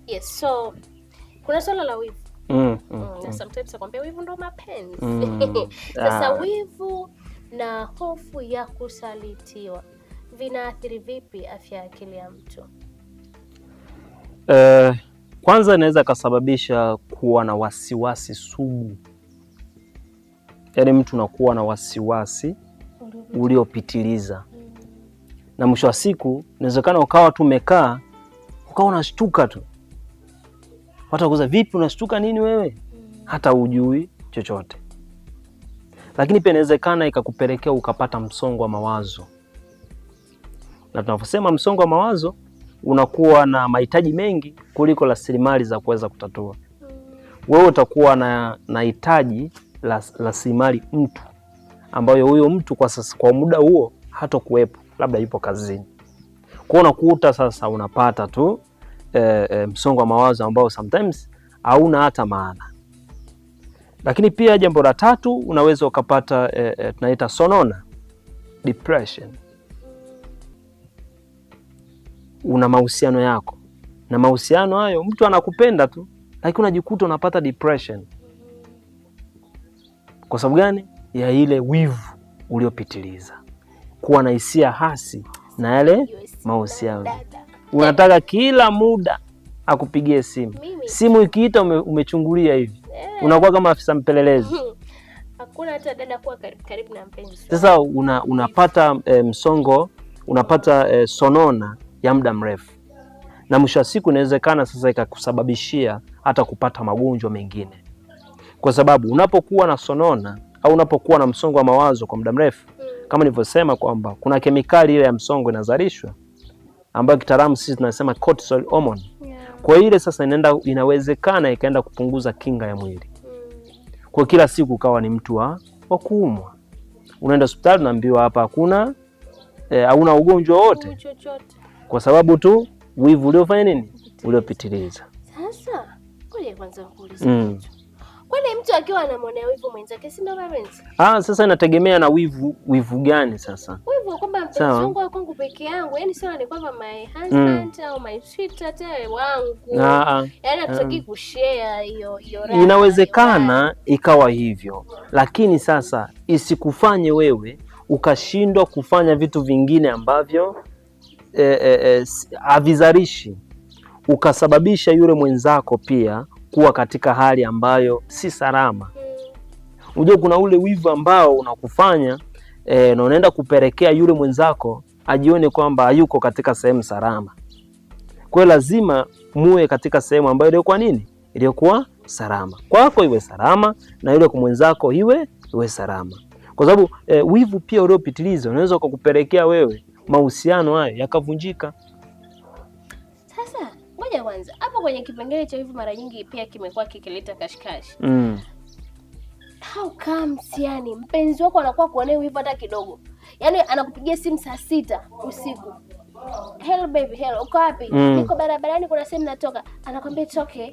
Yes, so kuna swala la wivu. Na sometimes nakwambia wivu ndo mapenzi. Sasa wivu na hofu ya kusalitiwa vinaathiri vipi afya ya akili ya mtu? Kwanza inaweza kasababisha kuwa na wasiwasi sugu. Yaani mtu unakuwa na wasiwasi uliopitiliza. Na mwisho wa siku inawezekana ukawa tu umekaa ukawa unashtuka tu. Watu wakuuliza vipi unashtuka nini wewe? Hata hujui chochote. Lakini pia inawezekana ikakupelekea ukapata msongo wa mawazo. Na tunaposema msongo wa mawazo unakuwa na mahitaji mengi kuliko rasilimali za kuweza kutatua. Wewe utakuwa na hitaji la rasilimali mtu ambayo huyo mtu kwa sasa kwa muda huo hata kuwepo, labda yupo kazini. Kwa unakuta sasa unapata tu msongo wa mawazo ambao sometimes hauna hata maana. Lakini pia jambo la tatu unaweza ukapata tunaita sonona, depression. Una mahusiano yako na mahusiano hayo mtu anakupenda tu, lakini unajikuta unapata depression. Kwa sababu gani? Ya ile wivu uliopitiliza, kuwa na hisia hasi na yale mahusiano. Unataka kila muda akupigie simu. Simu ikiita umechungulia hivi. Unakuwa kama afisa mpelelezi. Hakuna hata dada kuwa karibu na mpenzi. Sasa unapata msongo, unapata sonona ya muda mrefu. Na mwisho wa siku inawezekana sasa ikakusababishia hata kupata magonjwa mengine. Kwa sababu unapokuwa na sonona au unapokuwa na msongo wa mawazo kwa muda mrefu, kama nilivyosema kwamba kuna kemikali ile ya msongo inazalishwa ambayo kitaalamu sisi tunasema cortisol hormone. Kwa ile sasa inawezekana ikaenda kupunguza kinga ya mwili. Kwa kila siku ukawa ni mtu wa kuumwa. Unaenda hospitali unaambiwa hapa hakuna hauna ugonjwa wote. Kwa sababu tu wivu uliofanya nini? Uliopitiliza. Sasa ngoja kwanza kuuliza. Kwani mtu akiwa anamwonea wivu mwenzake si ndo mapenzi? Sasa inategemea na wivu gani sasa? Wivu kwamba mpenzi wangu wa kwangu peke yangu, yani sio ni kwamba my husband au my sweetheart wangu. Yaani hatutaki kushare hiyo raha. Inawezekana ikawa hivyo. Lakini sasa isikufanye wewe ukashindwa kufanya vitu vingine ambavyo havizalishi, ukasababisha yule mwenzako pia kuwa katika hali ambayo si salama. Unajua kuna ule wivu ambao unakufanya na unaenda kupelekea yule mwenzako ajione kwamba hayuko katika sehemu salama. Kwa hiyo lazima muwe katika sehemu ambayo ilikuwa nini? Ilikuwa salama. Kwako iwe salama na yule kwa mwenzako iwe salama. Kwa sababu wivu pia uliopitiliza unaweza kukupelekea wewe mahusiano hayo yakavunjika. Sasa ngoja kwanza hapo kwenye kipengele cha wivu mara nyingi pia kimekuwa kikileta kashikashi. How comes yani mpenzi wako anakuwa kuonea wivu hata kidogo? Yaani anakupigia simu saa 6 usiku. Hello baby, hello, uko wapi? Niko barabarani kuna sehemu natoka. Anakwambia it's okay.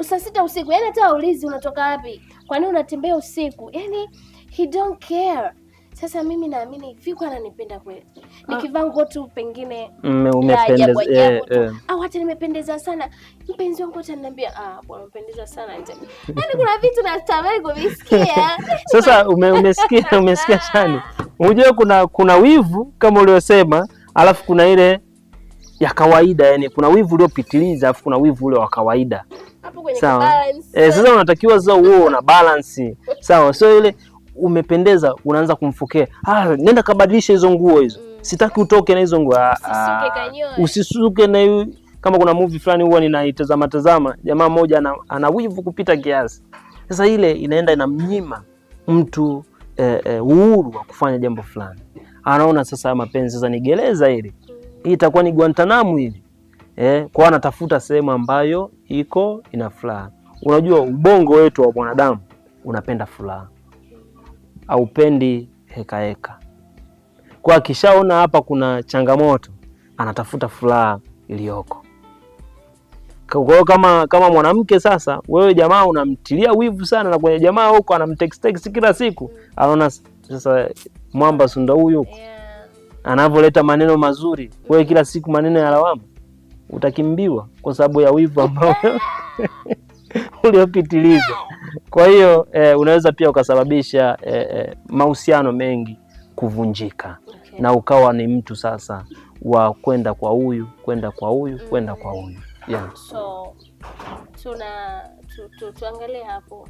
Saa 6 usiku. Yaani hata aulizi unatoka wapi? Kwa nini unatembea usiku? Yaani he don't care. Sasa mimi naamini Fiku ananipenda kweli. Nikivaa nguo tu pengine umependeza au hata nimependeza sana. Mpenzi wangu ataniambia bwana umependeza sana nje. Yaani kuna vitu natamani kuvisikia. Sasa umesikia Shani. Unajua kuna wivu kama uliosema, alafu kuna ile ya kawaida, yani kuna wivu uliopitiliza, alafu kuna wivu ule wa kawaida. Hapo kwenye balance. Sasa unatakiwa sasa uwe na balance. Sawa, sio ile umependeza unaanza kumfokea. Nenda kabadilisha hizo nguo hizo. Sitaki utoke na hizo nguo. Usisuke na kama kuna movie fulani huwa ninaitazama, jamaa mmoja ana wivu kupita kiasi. Sasa ile inaenda inamnyima mtu uhuru wa kufanya jambo fulani. Anaona sasa mapenzi sasa ni gereza hili. Hii itakuwa ni Guantanamo hili. Kwa anatafuta sehemu ambayo ina furaha. Unajua ubongo wetu wa mwanadamu unapenda furaha. Haupendi heka. Kwa akishaona hapa kuna changamoto, anatafuta furaha iliyoko. Kwa hiyo kama mwanamke sasa, wewe jamaa unamtilia wivu sana na kwenye jamaa huko anamtext kila siku, anaona sasa mwamba sunda huyu anavoleta maneno mazuri, wewe kila siku maneno ya lawama. utakimbiwa kwa sababu ya wivu ambao uliopitiliza. Kwa hiyo unaweza pia ukasababisha mahusiano mengi kuvunjika. Okay. Na ukawa ni mtu sasa wa kwenda kwa huyu kwenda kwa huyu kwenda kwa huyu. Yeah. So tuangalie hapo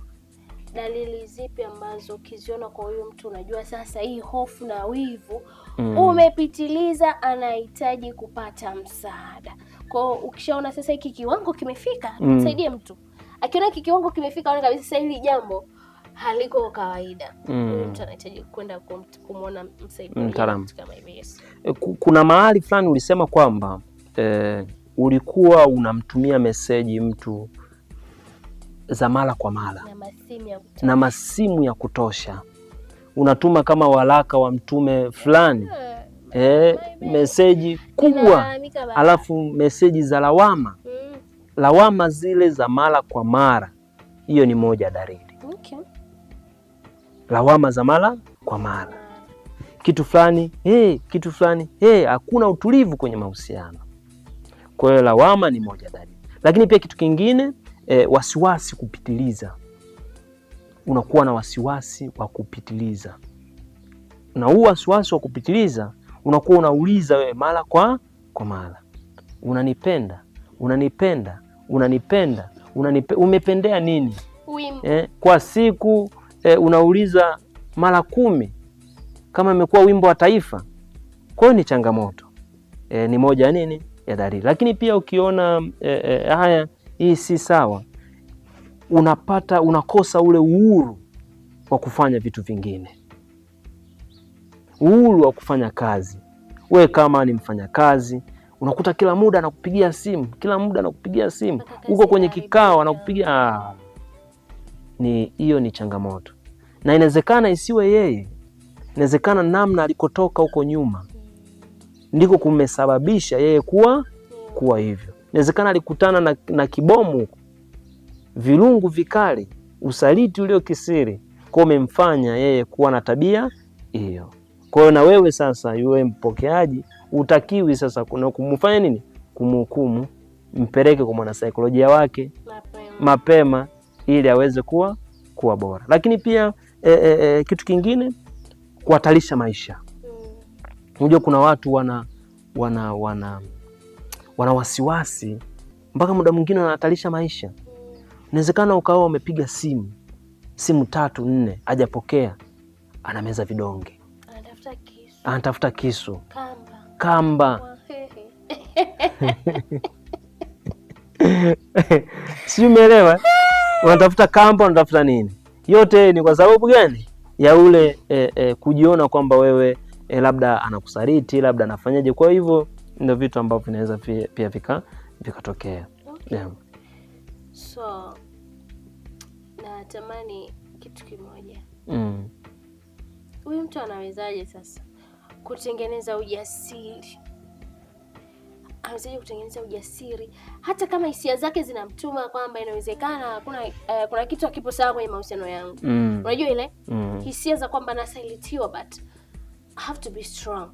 dalili zipi ambazo ukiziona kwa huyu mtu unajua sasa hii hofu na wivu umepitiliza, anahitaji kupata msaada. Kwa hiyo ukishaona sasa hiki kiwango kimefika, msaidie mtu. Akiona hiki kiwango kimefika, anaona kabisa sasa hili jambo haliko kawaida. Huyu mtu anahitaji kwenda kumwona mtaalamu kama hivi. Yes. Kuna mahali fulani ulisema kwamba ulikuwa unamtumia meseji mtu za mara kwa mara na masimu ya kutosha, unatuma kama waraka wa mtume fulani, meseji kubwa, alafu meseji za lawama, lawama zile za mara kwa mara. Hiyo ni moja dalili. Okay. Lawama za mara kwa mara, kitu fulani kitu fulani, hakuna utulivu kwenye mahusiano. Kwa hiyo lawama ni moja dalili, lakini pia kitu kingine wasiwasi kupitiliza. Unakuwa na wasiwasi wa kupitiliza, na huu wasiwasi wa kupitiliza unakuwa unauliza wewe mara kwa mara, unanipenda, unanipenda, unanipenda, umependea nini? Kwa siku unauliza mara 10 kama imekuwa wimbo wa taifa. Kwa hiyo ni changamoto, ni moja ya nini ya dalili. Lakini pia ukiona haya, hii si sawa, unakosa ule uhuru wa kufanya vitu vingine, uhuru wa kufanya kazi. We kama ni mfanya kazi, unakuta kila muda anakupigia simu, kila muda anakupigia simu, uko kwenye kikao anakupigia. Hiyo ni changamoto, na inawezekana isiwe yeye, inawezekana namna alikotoka huko nyuma ndiko kumesababisha yeye kuwa hivyo. Inawezekana alikutana na kibomu, vilungu vikali, usaliti ulio kisiri, kwa umemfanya yeye kuwa na tabia hiyo. Kwa hiyo na wewe sasa, yule mpokeaji, utakiwi sasa kumfanya nini? Kumhukumu. Mpeleke kwa mwanasaikolojia wake mapema ili aweze kuwa bora. Lakini pia kitu kingine, kuhatarisha maisha. Unajua kuna watu wana wasiwasi mpaka muda mwingine wanahatarisha maisha. Inawezekana ukawa umepiga simu 3 4 hajapokea, anameza vidonge, anatafuta kisu, kamba. Si umeelewa? Unatafuta kamba, unatafuta nini? Yote ni kwa sababu gani? Ya ule kujiona kwamba wewe labda anakusaliti, labda anafanyaje. Kwa hivyo ndio vitu ambavyo vinaweza pia vikatokea. Okay. Yeah. So natamani kitu kimoja. Huyu mtu anawezaje sasa kutengeneza ujasiri? Anawezaje kutengeneza ujasiri hata kama hisia zake zinamtuma kwamba inawezekana kuna kitu hakipo sawa kwenye mahusiano yangu. Unajua ile hisia za kwamba nasalitiwa, but I have to be strong.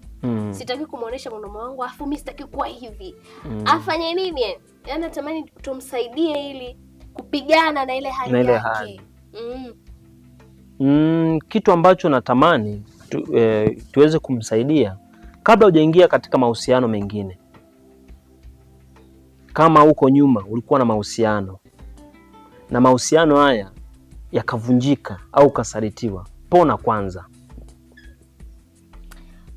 Sitaki kumuonesha mwanaume wangu afu mimi sitaki kuwa hivi. Afanye nini? Yaani natamani tumsaidie ili kupigana na ile hali yake. Kitu ambacho natamani tuweze kumsaidia kabla hujaingia katika mahusiano mengine. Kama huko nyuma ulikuwa na mahusiano na mahusiano haya yakavunjika au kasalitiwa, pona kwanza.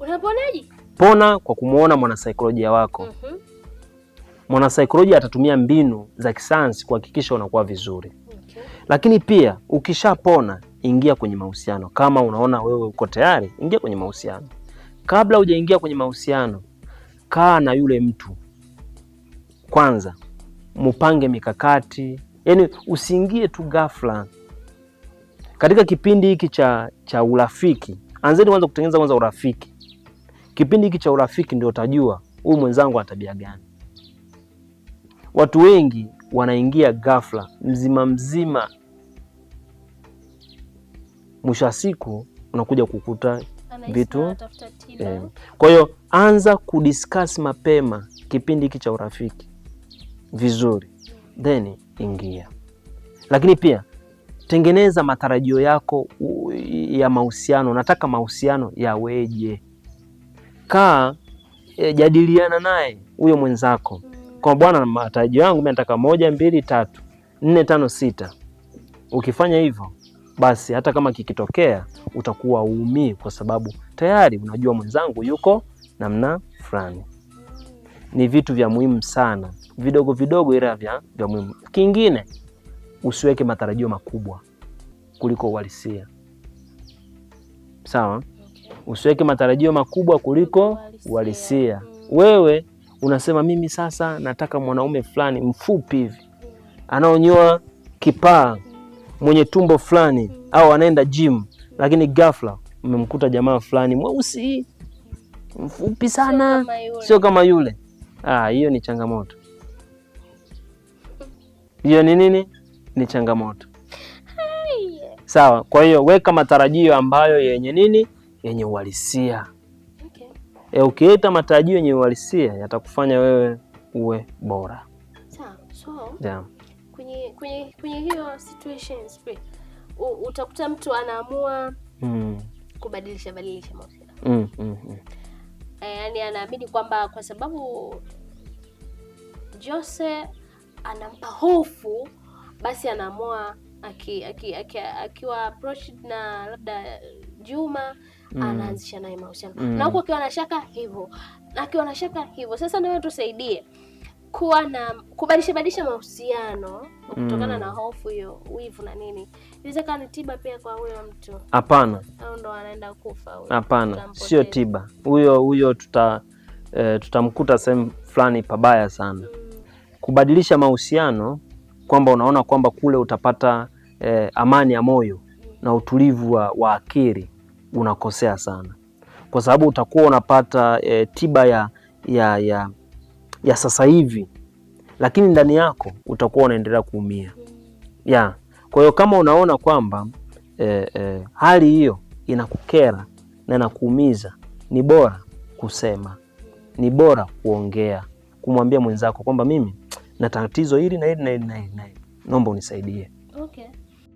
Unaponaje? Pona kwa kumuona mwanasaikolojia wako. Mwanasaikolojia atatumia mbinu za kisayansi kuhakikisha unakuwa vizuri. Okay. Lakini pia ukishapona, ingia kwenye mahusiano. Kama unaona wewe uko tayari, ingia kwenye mahusiano. Kabla hujaingia kwenye mahusiano, kaa na yule mtu kwanza, mupange mikakati. Yaani usiingie tu ghafla. Katika kipindi hiki cha urafiki, anzeni kwanza kutengeneza kwanza urafiki. Kipindi hiki cha urafiki ndio utajua huyu mwenzangu ana tabia gani. Watu wengi wanaingia ghafla mzima, mwisho wa siku unakuja kukuta vitu. Kwa hiyo anza kudiscuss mapema kipindi hiki cha urafiki. vizuri, then ingia. Lakini pia tengeneza matarajio yako ya mahusiano. Nataka mahusiano yaweje? Kaa jadiliana naye huyo mwenzako, kwa bwana, matarajio yangu mimi nataka 1 2 3 4 5 6. Ukifanya hivyo, basi hata kama kikitokea utakuwa uumii, kwa sababu tayari unajua mwenzangu yuko namna fulani. Ni vitu vya muhimu sana, vidogo vidogo ila vya muhimu. Kingine, usiweke matarajio makubwa kuliko uhalisia. Sawa? Usiweke matarajio makubwa kuliko uhalisia. Wewe unasema mimi sasa nataka mwanaume fulani mfupi hivi, anaonyoa kipaa, mwenye tumbo fulani, au anaenda gym, lakini ghafla umemkuta jamaa fulani mweusi mfupi sana, sio kama yule. Hiyo ni changamoto. Hiyo ni nini? Ni changamoto. Sawa. Kwa hiyo weka matarajio ambayo yenye nini? Yenye uhalisia. Okay. Ukiweka matarajio yenye uhalisia yatakufanya wewe uwe bora. Sawa. So, yeah. Kwenye hiyo situations utakuta mtu anaamua kubadilisha mahusiano. Yaani anaamini kwamba kwa sababu Jose anampa hofu, basi anaamua akiwa approached na labda Juma anaanzisha naye mahusiano. Na huko akiwa na shaka hivyo, akiwa na shaka hivyo. Sasa na wewe tusaidie kuwa na kubadilisha mahusiano kutokana na hofu hiyo, wivu na nini. Inaweza kuwa ni tiba pia kwa huyo mtu? Hapana. Au ndo anaenda kufa huyo? Hapana, sio tiba. Huyo tutamkuta sehemu fulani pabaya sana. Kubadilisha mahusiano kwamba unaona kwamba kule utapata amani ya moyo na utulivu wa akili, unakosea sana, kwa sababu utakuwa unapata tiba ya sasa hivi, lakini ndani yako utakuwa unaendelea kuumia. Kwa hiyo kama unaona kwamba hali hiyo inakukera na inakuumiza, ni bora kusema, ni bora kuongea, kumwambia mwenzako kwamba mimi na tatizo hili na hili na hili, naomba unisaidie. Okay.